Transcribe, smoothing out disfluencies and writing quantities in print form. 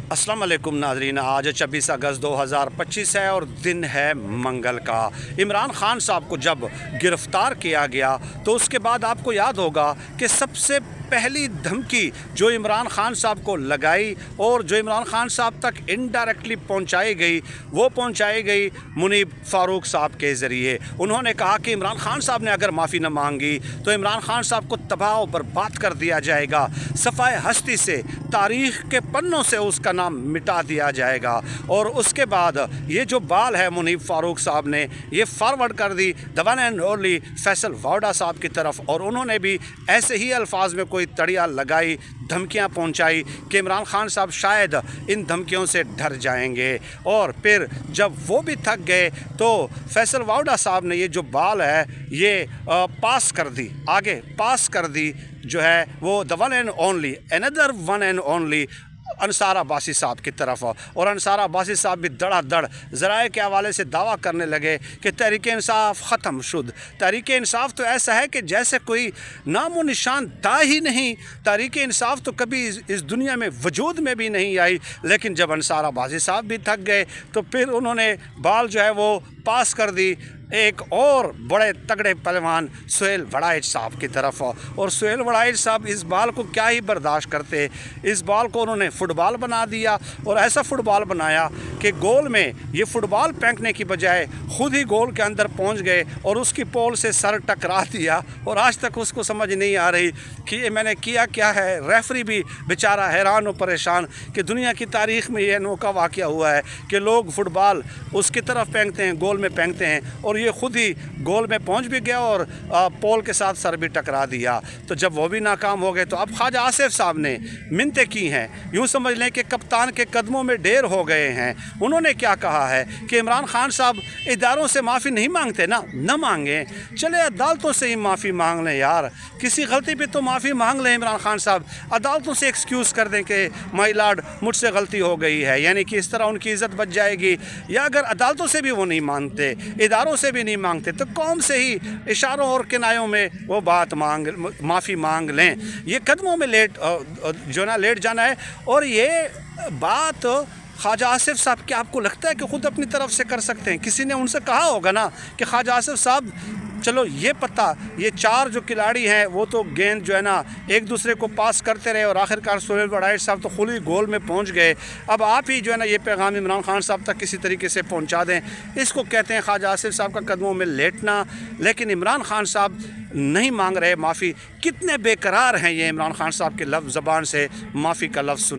अस्सलाम वालेकुम नाज़रीन, आज 26 अगस्त 2025 है और दिन है मंगल का। इमरान खान साहब को जब गिरफ़्तार किया गया तो उसके बाद आपको याद होगा कि सबसे पहली धमकी जो इमरान खान साहब को लगाई और जो इमरान खान साहब तक इनडायरेक्टली पहुंचाई गई, वो पहुंचाई गई मुनीब फ़ारूक साहब के ज़रिए। उन्होंने कहा कि इमरान खान साहब ने अगर माफ़ी न मांगी तो इमरान खान साहब को तबाह और बर्बाद कर दिया जाएगा, सफ़ाए हस्ती से तारीख़ के पन्नों से उसका नाम मिटा दिया जाएगा। और उसके बाद ये जो बाल है मुनीब फ़ारूक साहब ने ये फॉरवर्ड कर दी the one and only Faisal Vawda साहब की तरफ, और उन्होंने भी ऐसे ही अल्फाज में कोई तड़िया लगाई, धमकियां पहुंचाई कि इमरान खान साहब शायद इन धमकियों से डर जाएंगे। और फिर जब वो भी थक गए तो फैसल वावड़ा साहब ने ये जो बाल है ये पास कर दी, आगे पास कर दी, जो है वो the one and only another one and only Ansar Abbasi साहब की तरफ। और अंसार अब्बासी साहब भी धड़ाधड़ ज़राए के हवाले से दावा करने लगे कि तहरीक इंसाफ ख़त्म शुद। तहरीक इंसाफ तो ऐसा है कि जैसे कोई नामो निशान था ही नहीं। तहरीक इंसाफ तो कभी इस दुनिया में वजूद में भी नहीं आई। लेकिन जब अंसार अब्बासी साहब भी थक गए तो फिर उन्होंने बाल जो है वो पास कर दी एक और बड़े तगड़े पहलवान सुहेल वड़ाइच साहब की तरफ। और सुहेल वड़ाइच साहब इस बाल को क्या ही बर्दाश्त करते, इस बाल को उन्होंने फ़ुटबॉल बना दिया। और ऐसा फ़ुटबॉल बनाया कि गोल में ये फ़ुटबॉल फेंकने की बजाय खुद ही गोल के अंदर पहुंच गए और उसकी पोल से सर टकरा दिया। और आज तक उसको समझ नहीं आ रही कि ये मैंने किया क्या है। रेफरी भी बेचारा हैरान और परेशान कि दुनिया की तारीख़ में ये अनोखा वाक़या हुआ है कि लोग फ़ुटबॉल उसकी तरफ फेंकते हैं, गोल में फेंकते हैं, और ये खुद ही गोल में पहुंच भी गया और पोल के साथ सर भी टकरा दिया। तो जब वो भी नाकाम हो गए तो अब ख्वाजा आसिफ साहब ने मिन्नतें की हैं, यूँ समझ लें कि कप्तान के कदमों में ढेर हो गए हैं। उन्होंने क्या कहा है कि इमरान खान साहब इदारों से माफ़ी नहीं मांगते ना, न मांगें, चले अदालतों से ही माफ़ी मांग लें यार, किसी गलती पे तो माफ़ी मांग लें। इमरान खान साहब अदालतों से एक्सक्यूज़ कर दें कि माय लॉर्ड मुझसे गलती हो गई है, यानी कि इस तरह उनकी इज़्ज़त बच जाएगी। या अगर अदालतों से भी वो नहीं मानते, इदारों से भी नहीं मांगते, तो कौम से ही इशारों और किनायों में वो बात माफ़ी मांग लें। ये कदमों में लेट जाना है। और ये बात ख्वाजा आसिफ साहब, क्या आपको लगता है कि ख़ुद अपनी तरफ से कर सकते हैं? किसी ने उनसे कहा होगा ना कि ख्वाजा आसिफ साहब चलो ये पता, ये चार जो खिलाड़ी हैं वो तो गेंद जो है ना एक दूसरे को पास करते रहे और आखिरकार सुहेल वड़ाइच साहब तो खुद ही गोल में पहुंच गए। अब आप ही जो है ना ये पैगाम इमरान खान साहब तक किसी तरीके से पहुंचा दें। इसको कहते हैं ख्वाजा आसिफ साहब का कदमों में लेटना। लेकिन इमरान खान साहब नहीं मांग रहे माफ़ी। कितने बेकरार हैं ये इमरान खान साहब के लफ्ज़ ज़बान से माफ़ी का लफ्ज़ सुन।